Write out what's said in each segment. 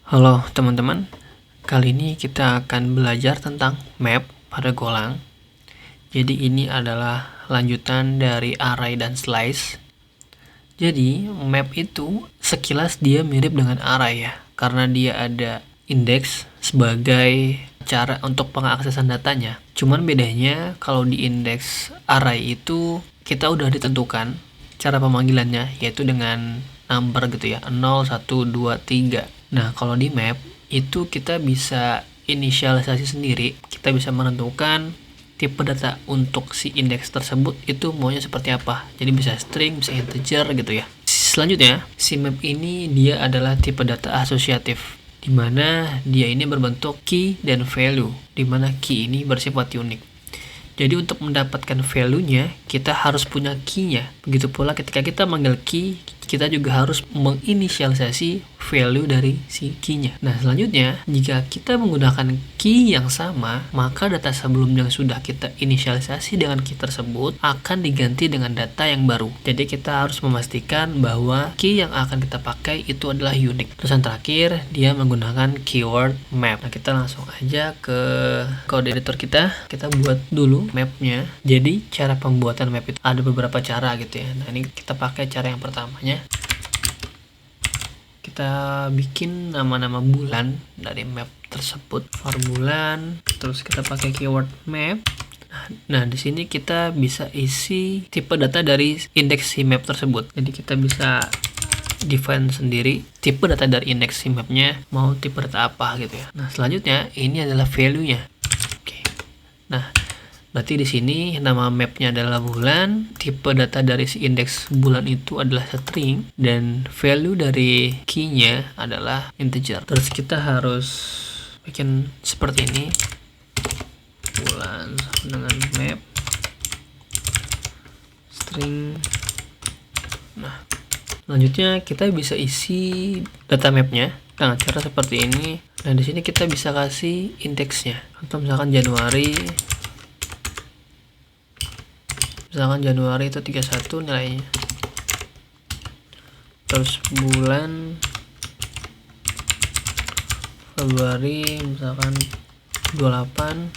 Halo teman-teman, kali ini kita akan belajar tentang map pada Golang. Jadi ini adalah lanjutan dari array dan slice. Jadi map itu sekilas dia mirip dengan array ya, karena dia ada index sebagai cara untuk pengaksesan datanya. Cuman bedanya kalau di index array itu kita udah ditentukan cara pemanggilannya, yaitu dengan number gitu ya, 0, 1, 2, 3. Nah, kalau di map itu kita bisa inisialisasi sendiri. Kita bisa menentukan tipe data untuk si indeks tersebut itu maunya seperti apa. Jadi bisa string, bisa integer gitu ya. Selanjutnya, si map ini dia adalah tipe data asosiatif, di mana dia ini berbentuk key dan value, di mana key ini bersifat unik. Jadi untuk mendapatkan value-nya, kita harus punya key-nya. Begitu pula ketika kita manggil key, kita juga harus menginisialisasi value dari si key-nya. Nah, selanjutnya, jika kita menggunakan key yang sama, maka data sebelum yang sudah kita inisialisasi dengan key tersebut akan diganti dengan data yang baru. Jadi kita harus memastikan bahwa key yang akan kita pakai itu adalah unik. Terus yang terakhir, dia menggunakan keyword map. Nah, kita langsung aja ke code editor kita buat dulu mapnya. Jadi cara pembuatan map itu ada beberapa cara gitu ya. Nah, ini kita pakai cara yang pertamanya. Kita bikin nama-nama bulan dari map tersebut, for bulan, terus kita pakai keyword map. Nah, di sini kita bisa isi tipe data dari indeks si map tersebut. Jadi kita bisa define sendiri tipe data dari indeks si mapnya mau tipe data apa gitu ya. Nah, selanjutnya ini adalah value-nya. Oke. Nah, berarti di sini nama mapnya adalah bulan, tipe data dari si indeks bulan itu adalah string, dan value dari key-nya adalah integer. Terus kita harus bikin seperti ini, bulan dengan map string. Nah, selanjutnya kita bisa isi data mapnya dengan cara seperti ini. Nah, di sini kita bisa kasih indeksnya, atau misalkan Januari. Misalkan Januari itu 31 nilainya. Terus bulan Februari misalkan 28.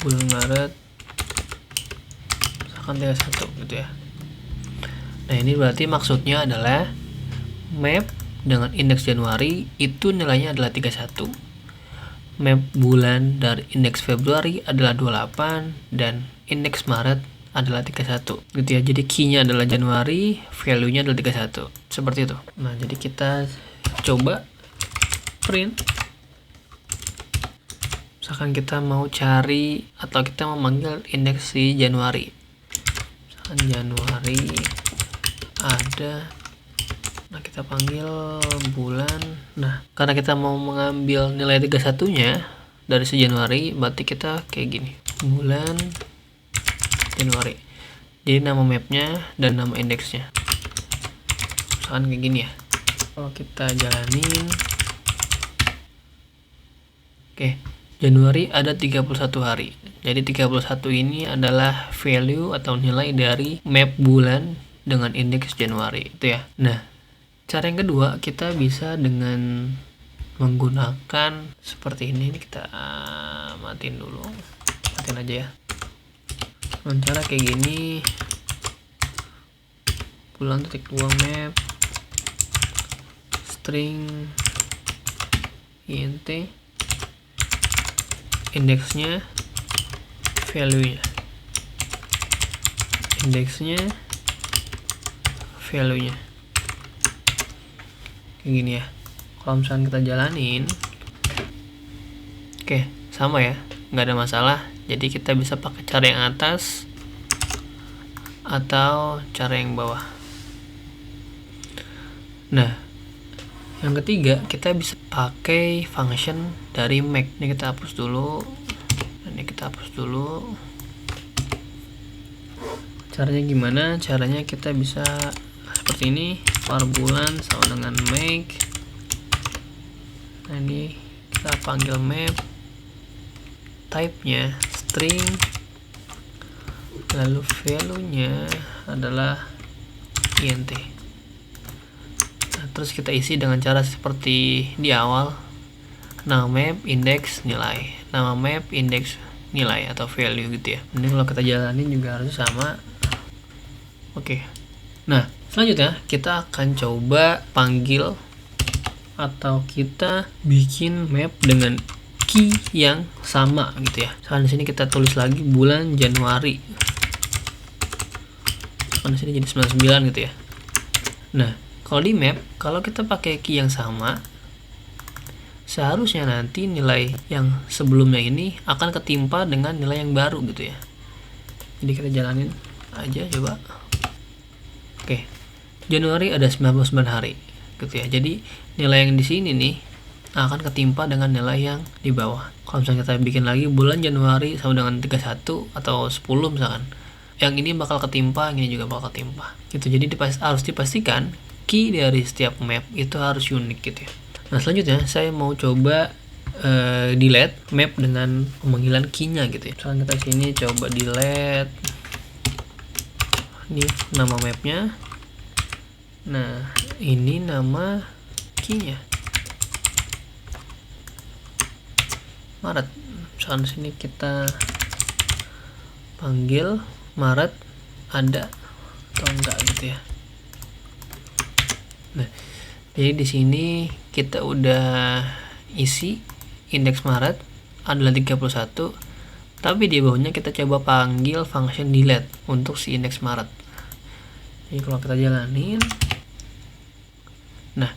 Bulan Maret misalkan 31 gitu ya. Nah, ini berarti maksudnya adalah map dengan indeks Januari itu nilainya adalah 31. Map bulan dari indeks Februari adalah 28 dan indeks Maret adalah 31 gitu ya. Jadi key-nya adalah Januari, value-nya adalah 31. Seperti itu. Nah, jadi kita coba print. Misalkan kita mau cari atau kita mau manggil indeks si Januari. Misalkan Januari ada, nah kita panggil bulan. Nah, karena kita mau mengambil nilai 31-nya dari si Januari, berarti kita kayak gini, bulan Januari. Jadi nama mapnya dan nama indeksnya misalkan kayak gini ya. Kalau kita jalanin, oke, Januari ada 31 hari. Jadi 31 ini adalah value atau nilai dari map bulan dengan indeks Januari itu ya. Nah, cara yang kedua kita bisa dengan menggunakan seperti ini. Ini kita matiin dulu, matiin aja ya. Dengan cara kayak gini, bulan titik 2 map string int, indeksnya, value-nya, indeksnya, value-nya kayak gini ya. Kalau misalnya kita jalanin, oke, sama ya, nggak ada masalah. Jadi kita bisa pakai cara yang atas atau cara yang bawah. Nah, yang ketiga kita bisa pakai function dari make. Ini kita hapus dulu. Ini kita hapus dulu. Caranya gimana? Caranya kita bisa seperti ini, per bulan sama dengan make. Nah, ini kita panggil map, type-nya string, lalu value-nya adalah int. Nah, terus kita isi dengan cara seperti di awal, nama map, indeks, nilai, nama map, indeks, nilai atau value gitu ya. Ini kalau kita jalanin juga harus sama. Oke. Nah, selanjutnya kita akan coba panggil atau kita bikin map dengan key yang sama gitu ya. Misalkan di sini kita tulis lagi bulan Januari. Misalkan di sini jadi 99 gitu ya. Nah, kalau di map, kalau kita pakai key yang sama, seharusnya nanti nilai yang sebelumnya ini akan ketimpa dengan nilai yang baru gitu ya. Jadi kita jalanin aja coba. Oke. Januari ada 99 hari gitu ya. Jadi nilai yang di sini nih akan ketimpa dengan nilai yang di bawah. Kalau misalnya kita bikin lagi bulan Januari sama dengan 31 atau 10 misalkan, yang ini bakal ketimpa, yang ini juga bakal ketimpa gitu. Jadi harus dipastikan key dari setiap map itu harus unik gitu ya. Nah, selanjutnya saya mau coba delete map dengan pemanggilan key-nya gitu ya. Misalkan kita sini coba delete, ini nama mapnya, nah ini nama key-nya, Maret. Misalkan sini kita panggil Maret ada atau enggak gitu ya. Nah, jadi di sini kita udah isi indeks Maret adalah 31, tapi di bawahnya kita coba panggil function delete untuk si indeks Maret. Jadi kalau kita jalanin, nah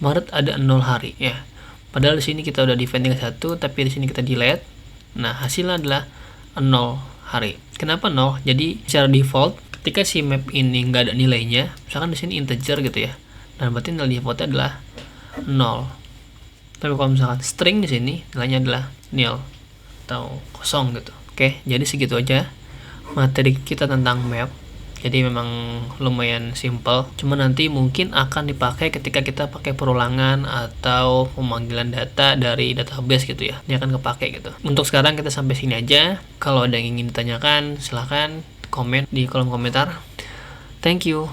Maret ada 0 hari ya. Padahal di sini kita udah define 31, tapi di sini kita delete. Nah, hasilnya adalah 0 hari. Kenapa 0? Jadi secara default ketika si map ini nggak ada nilainya, misalkan di sini integer gitu ya, dan berarti nilai defaultnya adalah 0. Tapi kalau misalkan string di sini nilainya adalah nil atau kosong gitu. Oke, jadi segitu aja materi kita tentang map. Jadi memang lumayan simple, cuma nanti mungkin akan dipakai ketika kita pakai perulangan atau pemanggilan data dari database gitu ya. Ini akan kepake gitu. Untuk sekarang kita sampai sini aja. Kalau ada yang ingin ditanyakan, silahkan komen di kolom komentar. Thank you.